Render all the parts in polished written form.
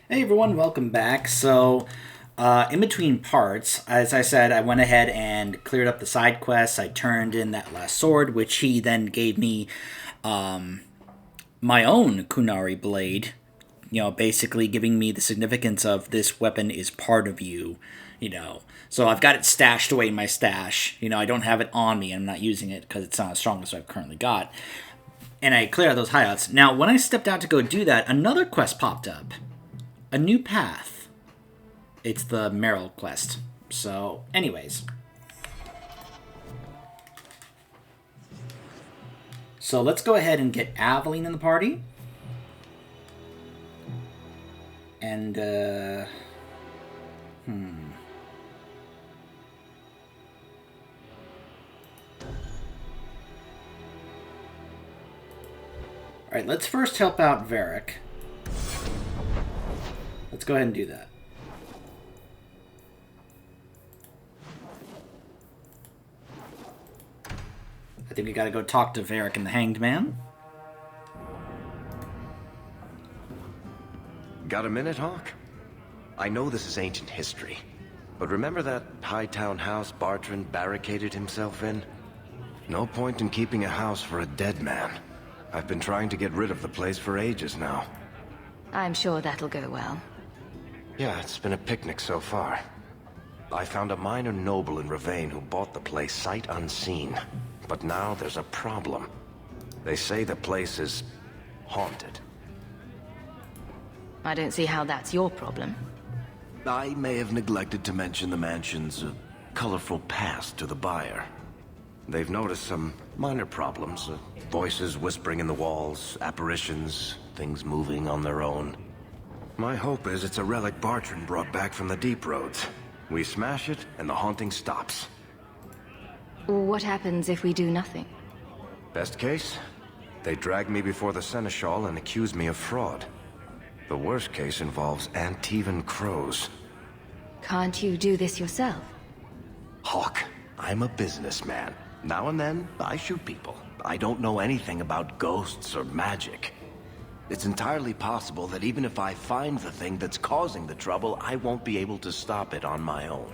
Hey everyone, welcome back. In between parts, as I said, I went ahead and cleared up the side quests. I turned in that last sword, which he then gave me my own Kunari blade. Basically giving me the significance of this weapon is part of you. So I've got it stashed away in my stash. I don't have it on me. I'm not using it because it's not as strong as I've currently got. And I clear out those hideouts. Now, when I stepped out to go do that, another quest popped up. A new path. It's the Merrill quest. So, anyways. So let's go ahead and get Aveline in the party. And, Alright, let's first help out Varric. Let's go ahead and do that. I think we gotta go talk to Varric and the Hanged Man. Got a minute, Hawk? I know this is ancient history, but remember that Hightown house Bartrand barricaded himself in? No point in keeping a house for a dead man. I've been trying to get rid of the place for ages now. I'm sure that'll go well. Yeah, it's been a picnic so far. I found a minor noble in Ravane who bought the place sight unseen. But now there's a problem. They say the place is haunted. I don't see how that's your problem. I may have neglected to mention the mansion's colorful past to the buyer. They've noticed some minor problems. Voices whispering in the walls, apparitions, things moving on their own. My hope is it's a relic Bartrand brought back from the Deep Roads. We smash it, and the haunting stops. What happens if we do nothing? Best case, they drag me before the Seneschal and accuse me of fraud. The worst case involves Antivan crows. Can't you do this yourself? Hawk, I'm a businessman. Now and then, I shoot people. I don't know anything about ghosts or magic. It's entirely possible that even if I find the thing that's causing the trouble, I won't be able to stop it on my own.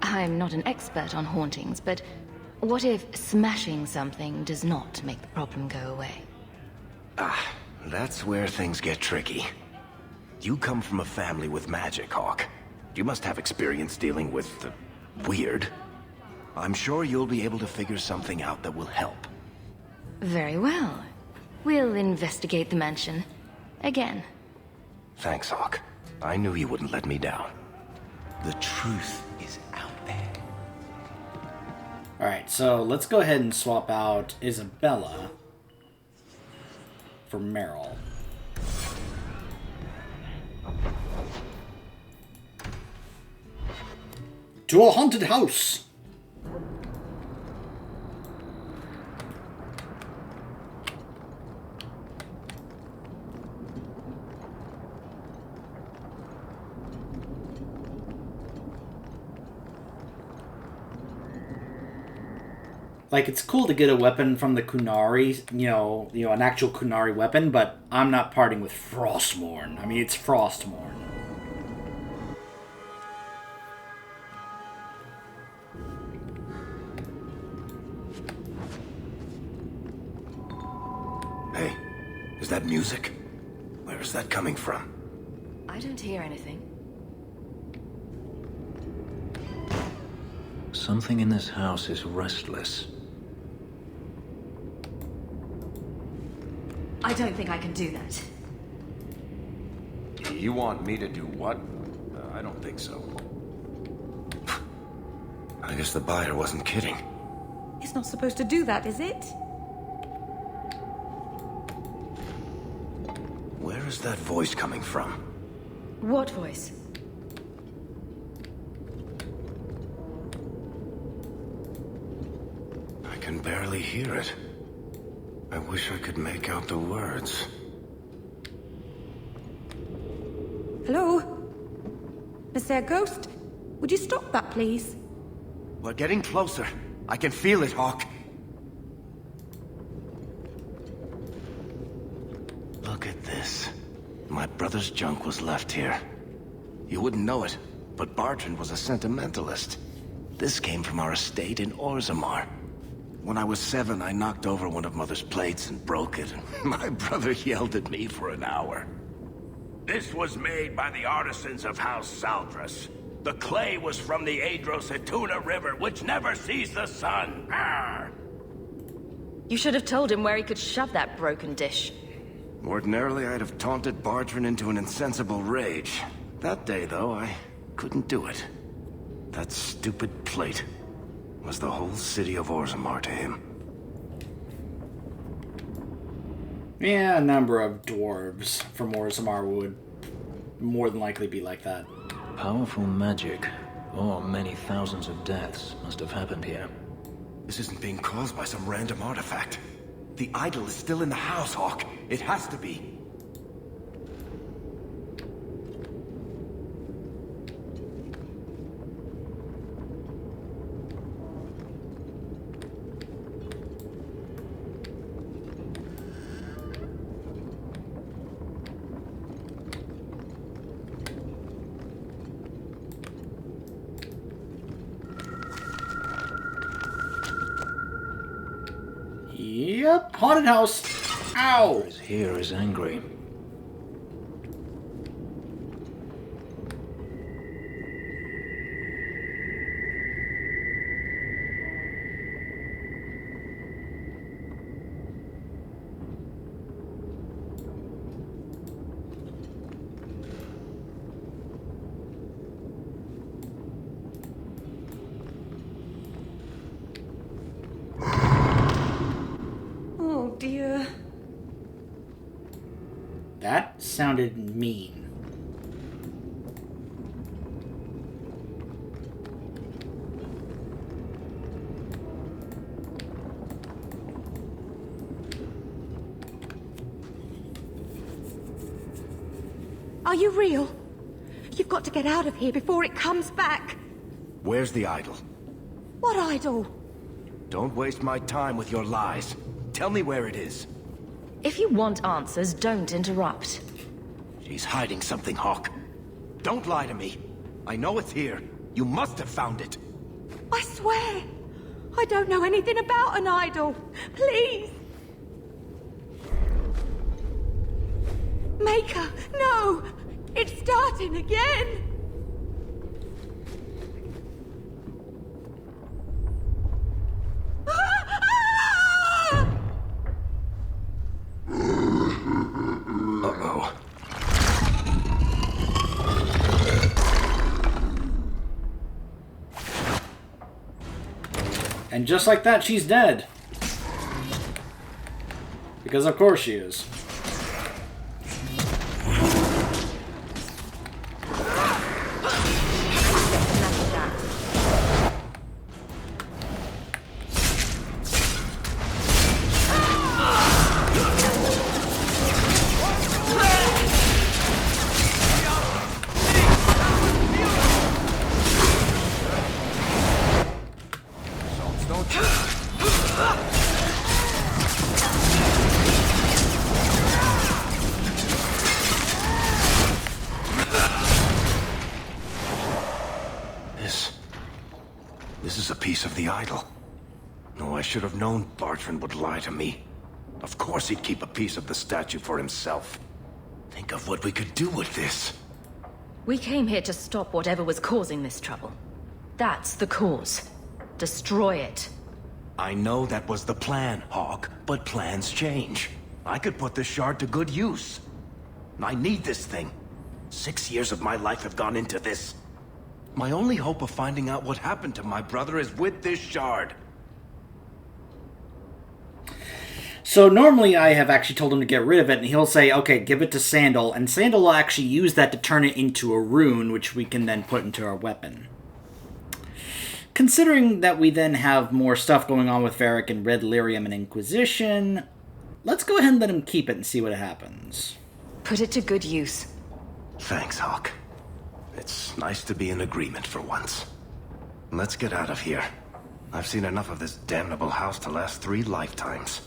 I'm not an expert on hauntings, but what if smashing something does not make the problem go away? That's where things get tricky. You come from a family with magic, Hawk. You must have experience dealing with the weird. I'm sure you'll be able to figure something out that will help. Very well. We'll investigate the mansion. Again. Thanks, Hawk. I knew you wouldn't let me down. The truth is out there. Alright, so let's go ahead and swap out Isabella for Merrill. To a haunted house! Like, it's cool to get a weapon from the Kunari, an actual Kunari weapon, but I'm not parting with Frostmourne. I mean, it's Frostmourne. Hey, is that music? Where is that coming from? I don't hear anything. Something in this house is restless. I don't think I can do that. You want me to do what? I don't think so. I guess the buyer wasn't kidding. It's not supposed to do that, is it? Where is that voice coming from? What voice? I can barely hear it. I wish I could make out the words. Hello? Is there a ghost? Would you stop that, please? We're getting closer. I can feel it, Hawk. Look at this. My brother's junk was left here. You wouldn't know it, but Bartrand was a sentimentalist. This came from our estate in Orzammar. When I was 7, I knocked over one of Mother's plates and broke it, and my brother yelled at me for an hour. This was made by the artisans of House Saldras. The clay was from the Adro-Setuna River, which never sees the sun. Arr! You should have told him where he could shove that broken dish. Ordinarily, I'd have taunted Bartrand into an insensible rage. That day, though, I couldn't do it. That stupid plate was the whole city of Orzammar to him. Yeah, a number of dwarves from Orzammar would more than likely be like that. Powerful magic, or many thousands of deaths, must have happened here. This isn't being caused by some random artifact. The idol is still in the house, Hawk. It has to be. Yep, haunted house. Ow! Whoever is here is angry. Oh dear. That sounded mean. Are you real? You've got to get out of here before it comes back. Where's the idol? What idol? Don't waste my time with your lies. Tell me where it is. If you want answers, don't interrupt. She's hiding something, Hawk. Don't lie to me. I know it's here. You must have found it. I swear. I don't know anything about an idol. Please. Maker, no! It's starting again! Uh-oh. And just like that, she's dead. Because of course she is. This is a piece of the idol. No, I should have known Bartrand would lie to me. Of course he'd keep a piece of the statue for himself. Think of what we could do with this. We came here to stop whatever was causing this trouble. That's the cause. Destroy it. I know that was the plan, Hawk, but plans change. I could put this shard to good use. I need this thing. 6 years of my life have gone into this. My only hope of finding out what happened to my brother is with this shard. So normally I have actually told him to get rid of it, and he'll say, okay, give it to Sandal, and Sandal will actually use that to turn it into a rune, which we can then put into our weapon. Considering that we then have more stuff going on with Varric and Red Lyrium and Inquisition, let's go ahead and let him keep it and see what happens. Put it to good use. Thanks, Hawk. It's nice to be in agreement for once. Let's get out of here. I've seen enough of this damnable house to last 3 lifetimes.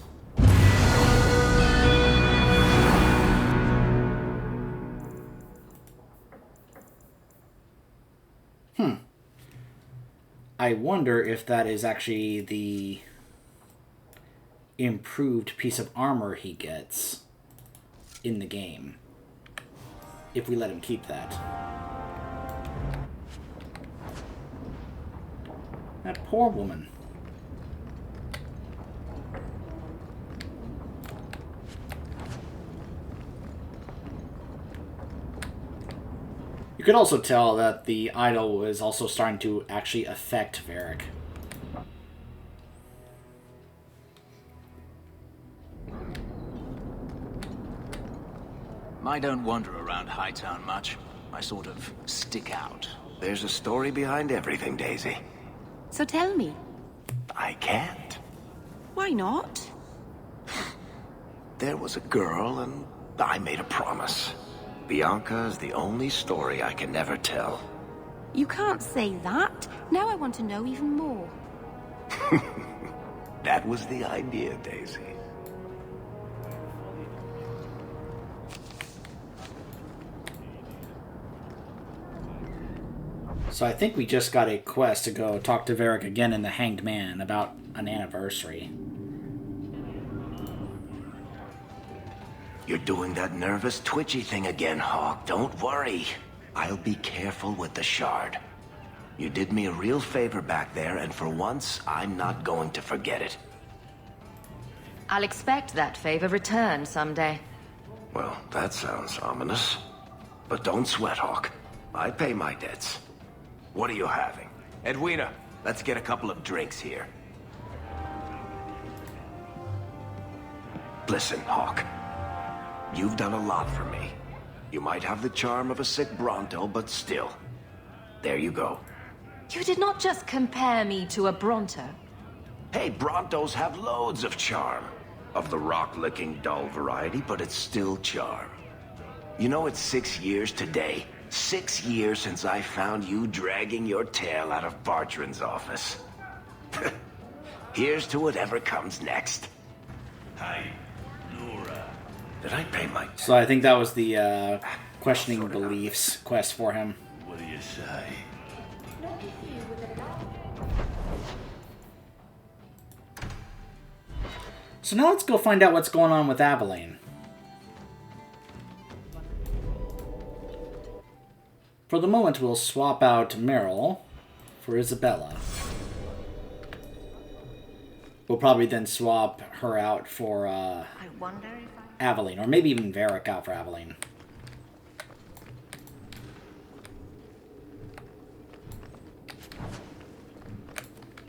I wonder if that is actually the improved piece of armor he gets in the game. If we let him keep that. That poor woman. You could also tell that the idol was also starting to actually affect Varric. I don't wander around Hightown much. I sort of stick out. There's a story behind everything, Daisy. So tell me, I can't. why not? There was a girl, and I made a promise. Bianca is the only story I can never tell. You can't say that. Now I want to know even more. That was the idea, Daisy. So I think we just got a quest to go talk to Varric again in the Hanged Man about an anniversary. You're doing that nervous, twitchy thing again, Hawk. Don't worry. I'll be careful with the shard. You did me a real favor back there, and for once, I'm not going to forget it. I'll expect that favor returned someday. Well, that sounds ominous. But don't sweat, Hawk. I pay my debts. What are you having? Edwina, let's get a couple of drinks here. Listen, Hawk. You've done a lot for me. You might have the charm of a sick Bronto, but still. There you go. You did not just compare me to a Bronto. Hey, Brontos have loads of charm. Of the rock-licking dull variety, but it's still charm. You know, it's 6 years today. 6 years since I found you dragging your tail out of Bartran's office. Here's to whatever comes next. Hi, Laura. Did I pay my... So I think that was the questioning beliefs quest for him. What do you say? So now let's go find out what's going on with Aveline. For the moment, we'll swap out Meryl for Isabella. We'll probably then swap her out for I wonder if Aveline, or maybe even Varric out for Aveline.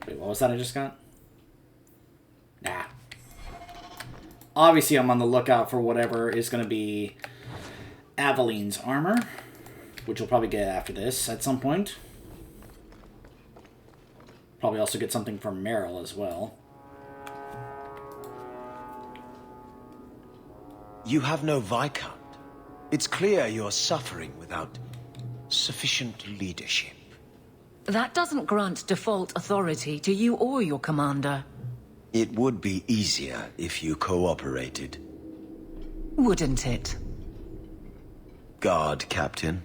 Wait, what was that I just got? Nah. Obviously, I'm on the lookout for whatever is going to be Aveline's armor, which we'll probably get after this at some point. Probably also get something from Meryl as well. You have no Viscount. It's clear you're suffering without sufficient leadership. That doesn't grant default authority to you or your commander. It would be easier if you cooperated. Wouldn't it? Guard, Captain.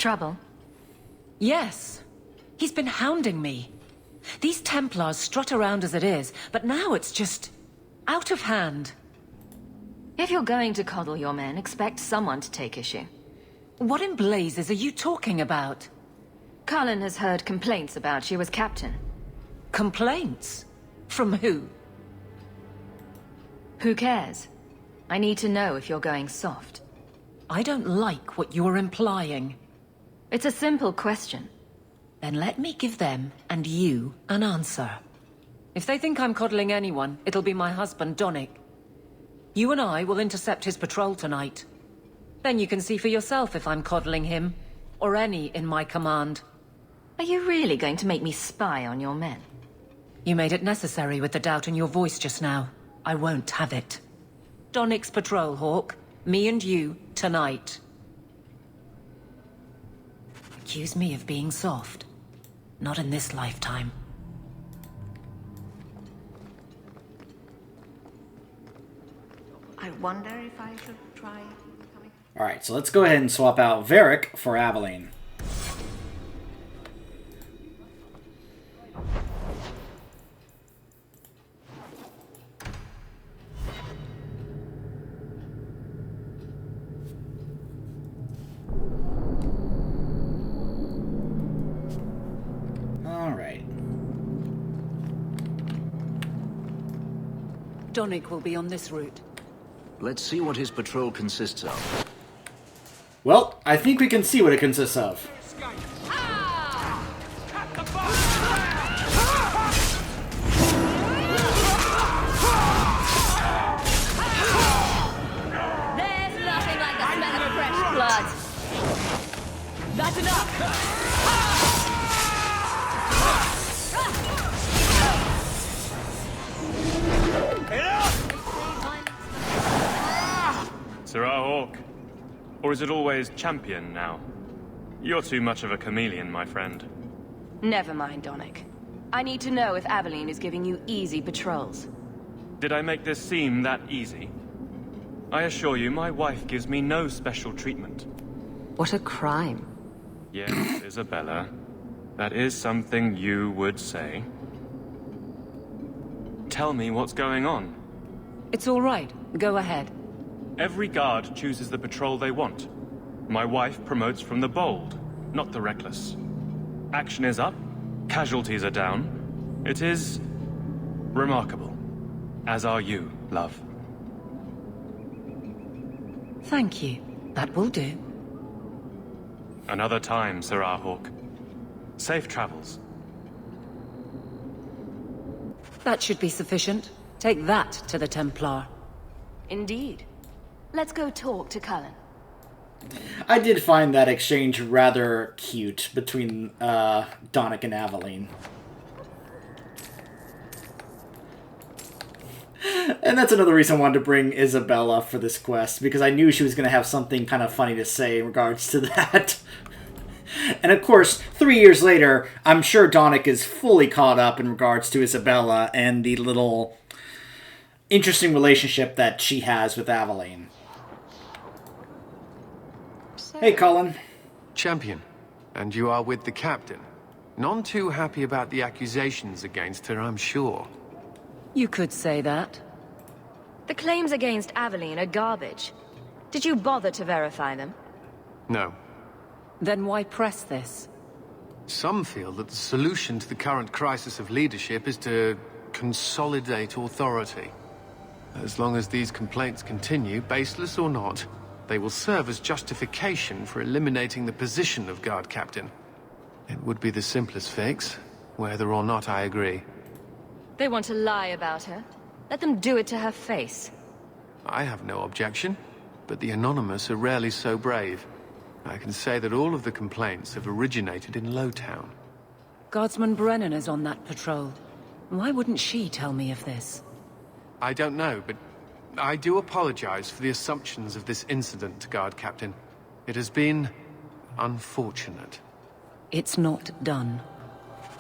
trouble. Yes. He's been hounding me. These Templars strut around as it is, but now it's just... out of hand. If you're going to coddle your men, expect someone to take issue. What in blazes are you talking about? Cullen has heard complaints about you as captain. Complaints? From who? Who cares? I need to know if you're going soft. I don't like what you're implying. It's a simple question. Then let me give them, and you, an answer. If they think I'm coddling anyone, it'll be my husband, Donnic. You and I will intercept his patrol tonight. Then you can see for yourself if I'm coddling him, or any in my command. Are you really going to make me spy on your men? You made it necessary with the doubt in your voice just now. I won't have it. Donnic's patrol, Hawk. Me and you, tonight. Accuse me of being soft. Not in this lifetime. I wonder if I should try coming. Alright, so let's go ahead and swap out Varric for Aveline. Alright. Donick will be on this route. Let's see what his patrol consists of. Well, I think we can see what it consists of. There's nothing like the smell of fresh blood. That's enough. Sirrah Hawk. Or is it always champion now? You're too much of a chameleon, my friend. Never mind, Donick. I need to know if Aveline is giving you easy patrols. Did I make this seem that easy? I assure you, my wife gives me no special treatment. What a crime. Yes, Isabella. That is something you would say. Tell me what's going on. It's all right. Go ahead. Every guard chooses the patrol they want. My wife promotes from the bold, not the reckless. Action is up, casualties are down. It is remarkable. As are you, love. Thank you. That will do. Another time, Sirrah Hawk. Safe travels. That should be sufficient. Take that to the Templar. Indeed. Let's go talk to Cullen. I did find that exchange rather cute between Donick and Aveline. And that's another reason I wanted to bring Isabella for this quest, because I knew she was going to have something kind of funny to say in regards to that. And of course, 3 years later, I'm sure Donick is fully caught up in regards to Isabella and the little interesting relationship that she has with Aveline. Hey, Cullen. Champion, and you are with the captain. None too happy about the accusations against her, I'm sure. You could say that. The claims against Aveline are garbage. Did you bother to verify them? No. Then why press this? Some feel that the solution to the current crisis of leadership is to consolidate authority. As long as these complaints continue, baseless or not, they will serve as justification for eliminating the position of guard captain. It would be the simplest fix, whether or not I agree. They want to lie about her. Let them do it to her face. I have no objection, but the Anonymous are rarely so brave. I can say that all of the complaints have originated in Lowtown. Guardsman Brennan is on that patrol. Why wouldn't she tell me of this? I don't know, but I do apologize for the assumptions of this incident, Guard Captain. It has been unfortunate. It's not done.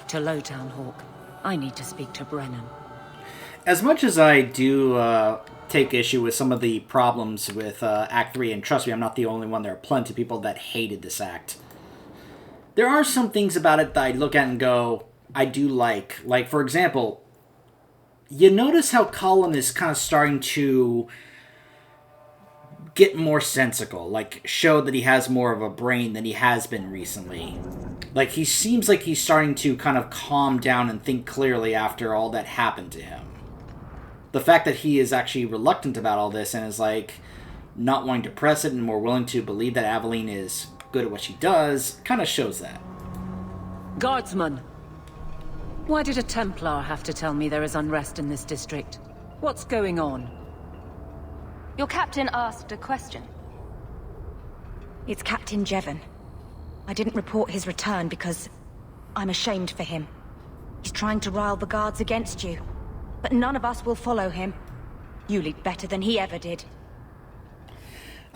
To Lowtown, Hawk. I need to speak to Brennan. As much as I do take issue with some of the problems with Act 3, and trust me, I'm not the only one, there are plenty of people that hated this act. There are some things about it that I look at and go, I do like. Like, for example, you notice how Cullen is kind of starting to get more sensical, like show that he has more of a brain than he has been recently. Like, he seems like he's starting to kind of calm down and think clearly after all that happened to him. The fact that he is actually reluctant about all this and is like not wanting to press it and more willing to believe that Aveline is good at what she does kind of shows that. Guardsman! Why did a Templar have to tell me there is unrest in this district? What's going on? Your captain asked a question. It's Captain Jevon. I didn't report his return because I'm ashamed for him. He's trying to rile the guards against you. But none of us will follow him. You lead better than he ever did.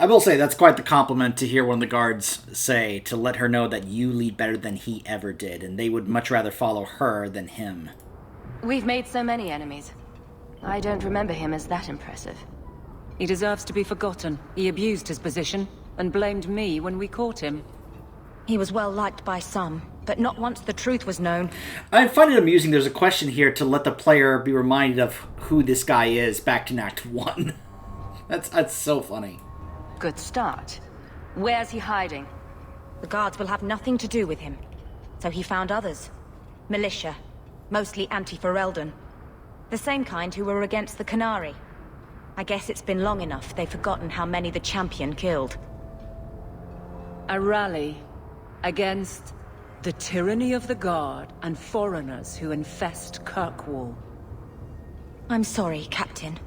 I will say that's quite the compliment to hear one of the guards say, to let her know that you lead better than he ever did, and they would much rather follow her than We've made so many enemies. I don't remember him as that impressive. He deserves to be forgotten. He abused his position and blamed me when we caught him. He was well liked by some, but not once the truth was known. I find it amusing there's a question here to let the player be reminded of who this guy is back in Act 1. That's so funny. Good start. Where's he hiding? The guards will have nothing to do with him. So he found others. Militia. Mostly anti-Ferelden. The same kind who were against the Canary. I guess it's been long enough they've forgotten how many the Champion killed. A rally against the tyranny of the Guard and foreigners who infest Kirkwall. I'm sorry, Captain.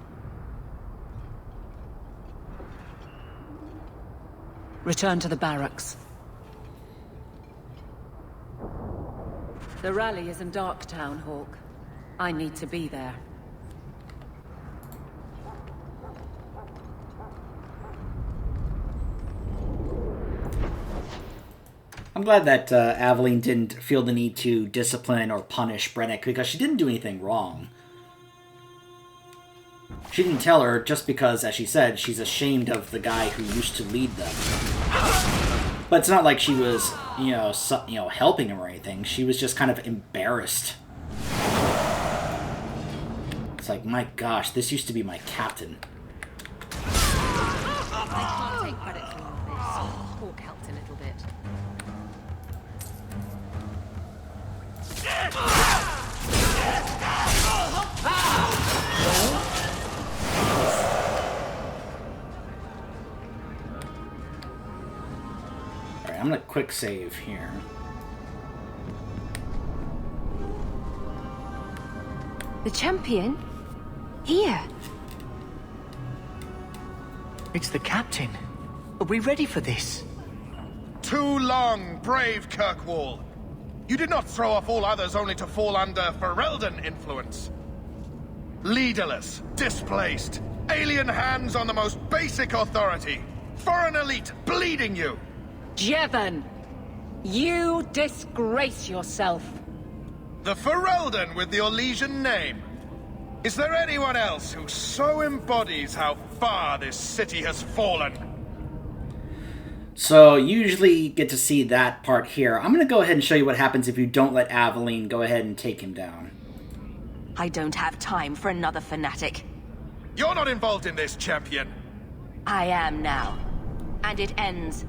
Return to the barracks. The rally is in Darktown, Hawk. I need to be there. I'm glad that Aveline didn't feel the need to discipline or punish Brennick because she didn't do anything wrong. She didn't tell her just because, as she said, she's ashamed of the guy who used to lead them. But it's not like she was, helping him or anything. She was just kind of embarrassed. It's like, my gosh, this used to be my captain. I can't take credit for all this. Hawk helped a little bit. Alright, I'm gonna quick save here. The Champion? Here? It's the Captain. Are we ready for this? Too long, brave Kirkwall. You did not throw off all others only to fall under Ferelden influence. Leaderless, displaced, alien hands on the most basic authority, foreign elite bleeding you. Jevon! You disgrace yourself! The Ferelden with the Orlesian name. Is there anyone else who so embodies how far this city has fallen? So, usually you get to see that part here. I'm going to go ahead and show you what happens if you don't let Aveline go ahead and take him down. I don't have time for another fanatic. You're not involved in this, Champion. I am now. And it ends.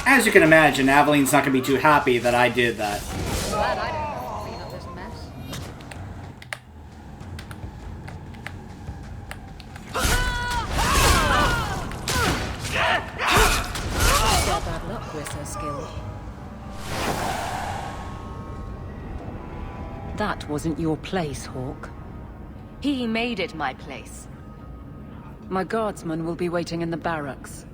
As you can imagine, Aveline's not going to be too happy that I did that. Glad I didn't have to clean up this mess. Bad luck we're so skilled. That wasn't your place, Hawk. He made it my place. My guardsmen will be waiting in the barracks.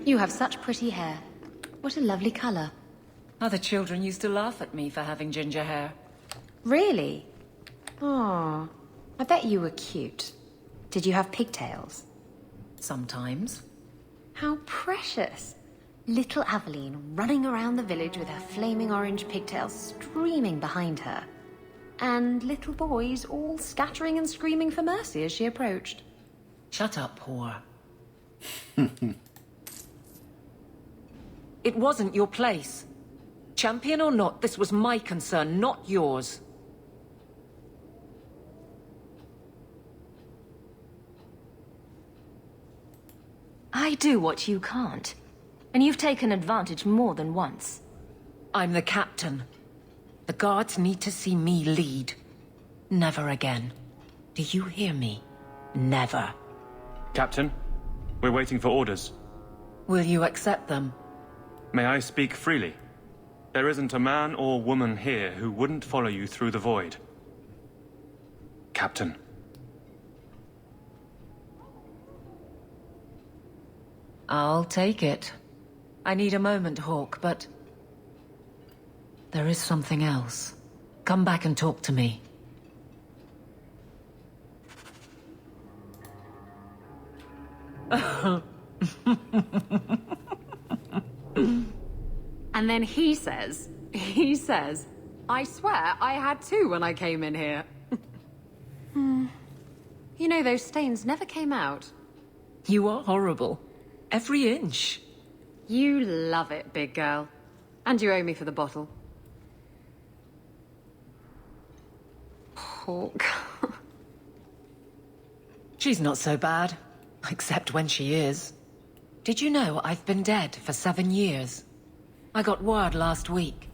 You have such pretty hair. What a lovely color. Other children used to laugh at me for having ginger hair. Really? Oh, I bet you were cute. Did you have pigtails? Sometimes. How precious. Little Aveline running around the village with her flaming orange pigtails streaming behind her. And little boys all scattering and screaming for mercy as she approached. Shut up, whore. It wasn't your place. Champion or not, this was my concern, not yours. I do what you can't. And you've taken advantage more than once. I'm the captain. The guards need to see me lead. Never again. Do you hear me? Never. Captain, we're waiting for orders. Will you accept them? May I speak freely? There isn't a man or woman here who wouldn't follow you through the void. Captain. I'll take it. I need a moment, Hawk, but... there is something else. Come back and talk to me. And then he says, I swear I had two when I came in here. You know, those stains never came out. You are horrible. Every inch. You love it, big girl. And you owe me for the bottle. Hawk. She's not so bad. Except when she is. Did you know I've been dead for 7 years? I got word last week.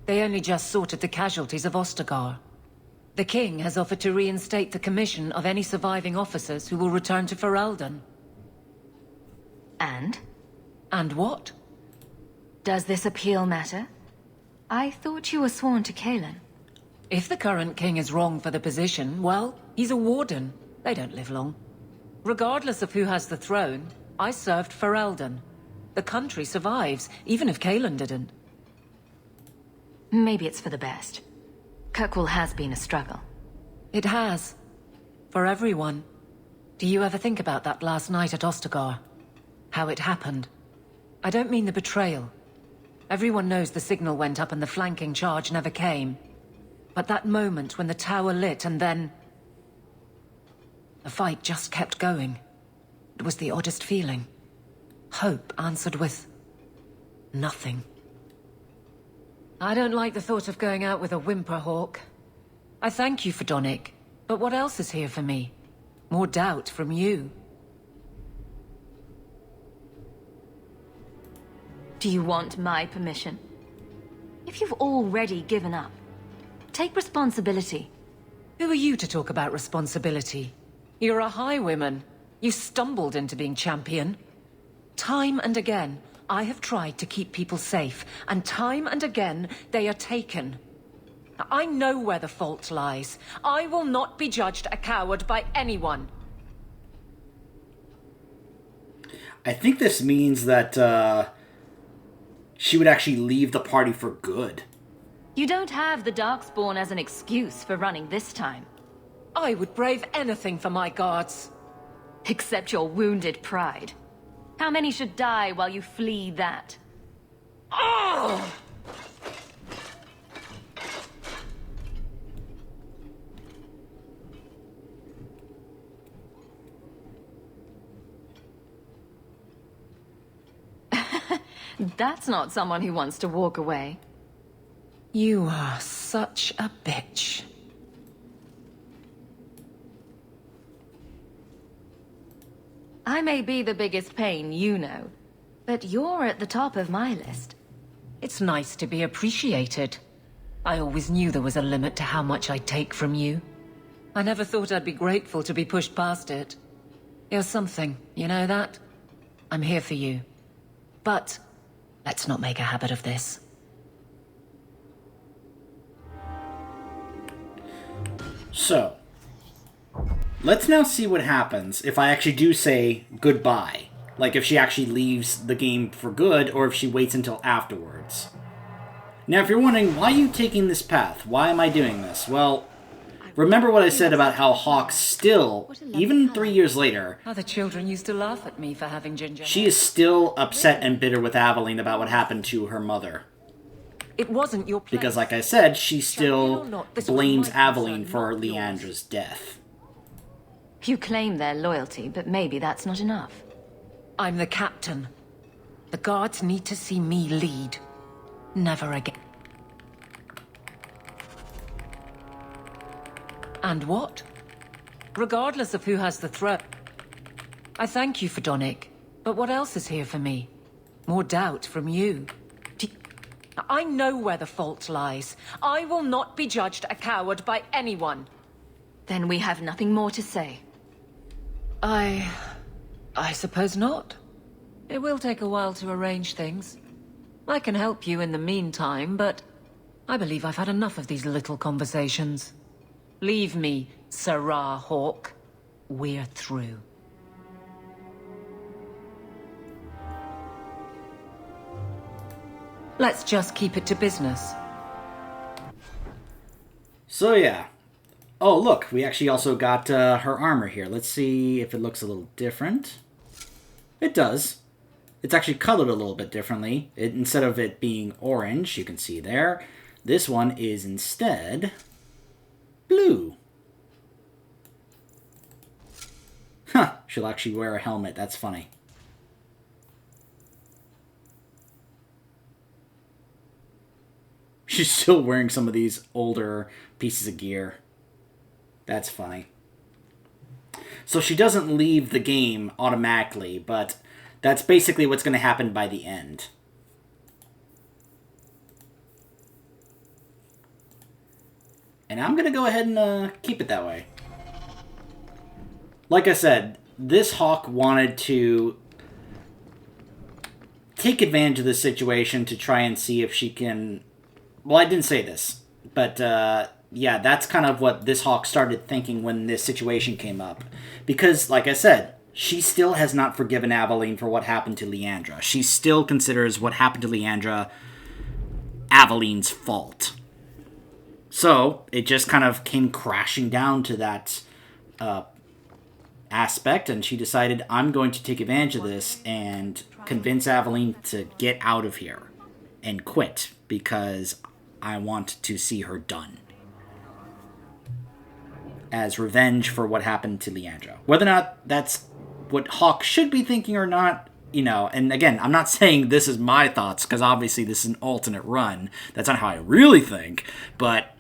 They only just sorted the casualties of Ostagar. The king has offered to reinstate the commission of any surviving officers who will return to Ferelden. And? And what? Does this appeal matter? I thought you were sworn to Kalen. If the current king is wrong for the position, well, he's a warden. They don't live long. Regardless of who has the throne, I served Ferelden. The country survives, even if Kalen didn't. Maybe it's for the best. Kirkwall has been a struggle. It has. For everyone. Do you ever think about that last night at Ostagar? How it happened? I don't mean the betrayal. Everyone knows the signal went up and the flanking charge never came. But that moment when the tower lit and then... the fight just kept going. It was the oddest feeling. Hope answered with... nothing. I don't like the thought of going out with a whimper, Hawk. I thank you for Donick, but what else is here for me? More doubt from you. Do you want my permission? If you've already given up, take responsibility. Who are you to talk about responsibility? You're a highwayman. You stumbled into being champion. Time and again, I have tried to keep people safe, and time and again, they are taken. I know where the fault lies. I will not be judged a coward by anyone. I think this means that, she would actually leave the party for good. You don't have the Darkspawn as an excuse for running this time. I would brave anything for my guards. Except your wounded pride. How many should die while you flee that? Oh! That's not someone who wants to walk away. You are such a bitch. I may be the biggest pain, you know, but you're at the top of my list. It's nice to be appreciated. I always knew there was a limit to how much I'd take from you. I never thought I'd be grateful to be pushed past it. You're something, you know that? I'm here for you. But let's not make a habit of this. So, let's now see what happens if I actually do say goodbye. Like if she actually leaves the game for good, or if she waits until afterwards. Now, if you're wondering, why are you taking this path? Why am I doing this? Well, remember what I said about how Hawk still, even 3 years later... How the children used to laugh at me for having ginger hair. She is still upset and bitter with Aveline about what happened to her mother. It wasn't your place. Because, like I said, she still blames Aveline for Leandra's death. You claim their loyalty, but maybe that's not enough. I'm the captain. The guards need to see me lead. Never again. And what? Regardless of who has the threat. I thank you for Donick, but what else is here for me? More doubt from you. I know where the fault lies. I will not be judged a coward by anyone. Then we have nothing more to say. I suppose not. It will take a while to arrange things. I can help you in the meantime, but I believe I've had enough of these little conversations. Leave me, Sarah Hawk. We're through. Let's just keep it to business. So yeah. Oh, look, we actually also got her armor here. Let's see if it looks a little different. It does. It's actually colored a little bit differently. Instead of it being orange, you can see there, this one is instead blue. Huh, she'll actually wear a helmet. That's funny. She's still wearing some of these older pieces of gear. That's funny. So she doesn't leave the game automatically, but that's basically what's going to happen by the end. And I'm going to go ahead and keep it that way. Like I said, this Hawk wanted to take advantage of this situation to try and see if she can... Well, I didn't say this, but yeah, that's kind of what this Hawk started thinking when this situation came up. Because, like I said, she still has not forgiven Aveline for what happened to Leandra. She still considers what happened to Leandra Aveline's fault. So, it just kind of came crashing down to that aspect, and she decided, I'm going to take advantage of this and convince Aveline to get out of here and quit, because I want to see her done. As revenge for what happened to Leandra. Whether or not that's what Hawk should be thinking or not, you know, and again, I'm not saying this is my thoughts, because obviously this is an alternate run. That's not how I really think, but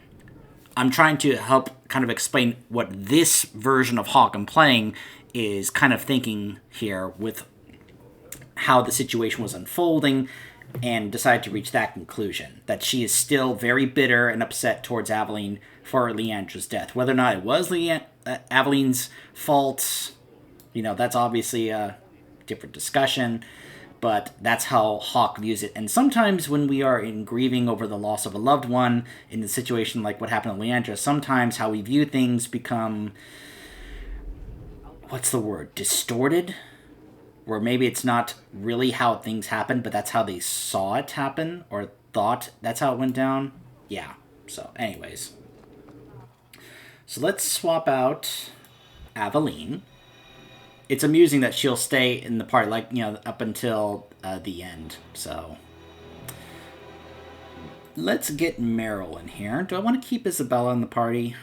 I'm trying to help kind of explain what this version of Hawk I'm playing is kind of thinking here with how the situation was unfolding, and decided to reach that conclusion, that she is still very bitter and upset towards Aveline for Leandra's death. Whether or not it was Aveline's fault, you know, that's obviously a different discussion, but that's how Hawk views it. And sometimes when we are in grieving over the loss of a loved one, in the situation like what happened to Leandra, sometimes how we view things become, what's the word, distorted? Where maybe it's not really how things happened, but that's how they saw it happen, or thought that's how it went down. Yeah, so anyways. So let's swap out Aveline. It's amusing that she'll stay in the party, like, you know, up until the end, so. Let's get Meryl in here. Do I want to keep Isabella in the party?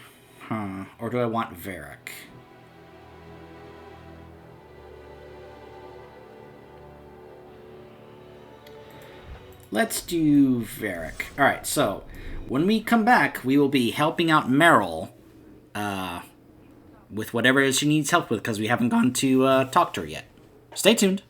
Or do I want Varric? Let's do Varric. Alright, so when we come back, we will be helping out Meryl with whatever she needs help with, because we haven't gone to talk to her yet. Stay tuned.